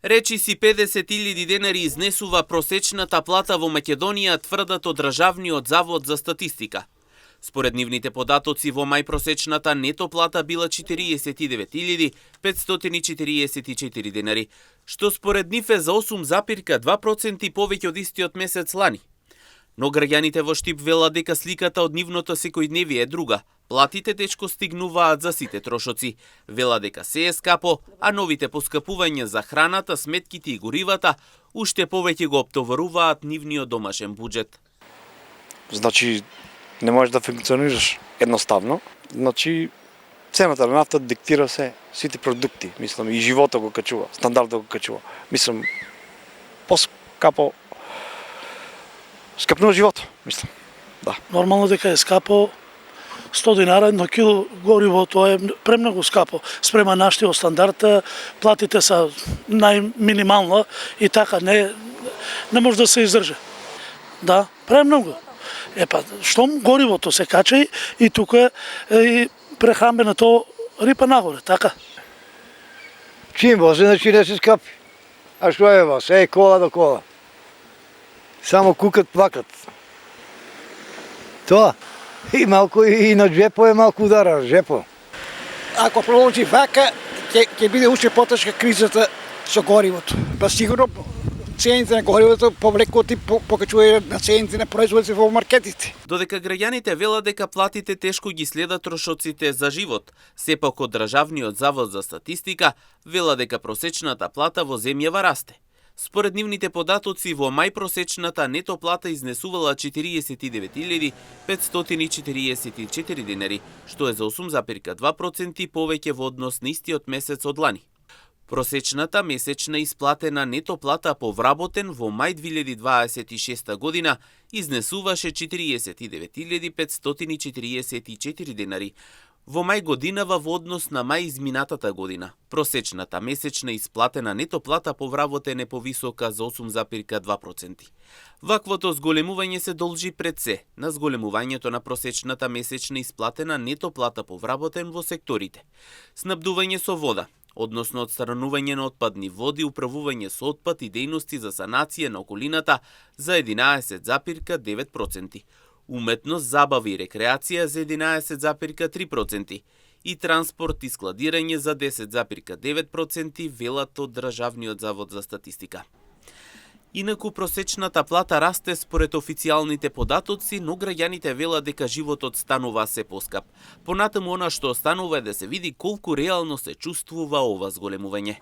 Речиси 50.000 денари изнесува просечната плата во Македонија, тврдат од Државниот завод за статистика. Според нивните податоци во мај просечната нето плата била 49.544 денари, што според нив е за 8,2% повеќе од истиот месец лани. Но граѓаните во Штип велат дека сликата од нивното секојдневие е друга. Платите тешко стигнуваат за сите трошоци. Вела дека се е скапо, а новите поскапувања за храната, сметките и горивата уште повеќе го оптоваруваат нивниот домашен буџет. Значи, не можеш да функционираш едноставно. Значи, цената на нафта диктира сите продукти, мислам, и животот го качува, стандардот го качува. Мислам, поскапо скапнува животот, мислам. Да. Нормално дека е скапо. 100 динара едно кило гориво, тоа е премногу скапо спрема нашиот стандард. Платите се најминимално и така не може да се издржи. Да, премногу. Штом горивото се кача и тука и прехрамбеното рипа нагоре, така. Чим возе, значи не се скапи. А што е во? Се е кола до кола. Само кукат, плакат. Тоа. И малку и на джепо е малку удара, джепо. Ако продолжи вака, ќе биде уште потешка кризата со горивото. Па сигурно цените на горивото повлеку ти покачува на цените на производите во маркетите. Додека граѓаните велат дека платите тешко ги следат трошоците за живот, сепак од Државниот завод за статистика вела дека просечната плата во земјава расте. Според нивните податоци, во мај просечната нето плата изнесувала 49.544 денари, што е за 8,2% повеќе во однос на истиот месец од лани. Просечната месечна исплатена нето плата по вработен во мај 2026 година изнесуваше 49.544 денари, во мај годинава во однос на мај изминатата година. Просечната месечна исплатена нето плата по вработен е повисока за 8,2%. Ваквото зголемување се должи пред се на зголемувањето на просечната месечна исплатена нето плата по вработен во секторите: снабдување со вода, односно отстранување на отпадни води, управување со отпад и дејности за санација на околината за 11,9%, уметност, забава и рекреација за 11,3% и транспорт и складирање за 10,9%, велат од Државниот завод за статистика. Инаку просечната плата расте според официјалните податоци, но граѓаните велат дека животот станува се поскап. Понатаму она што останува е да се види колку реално се чувствува ова зголемување.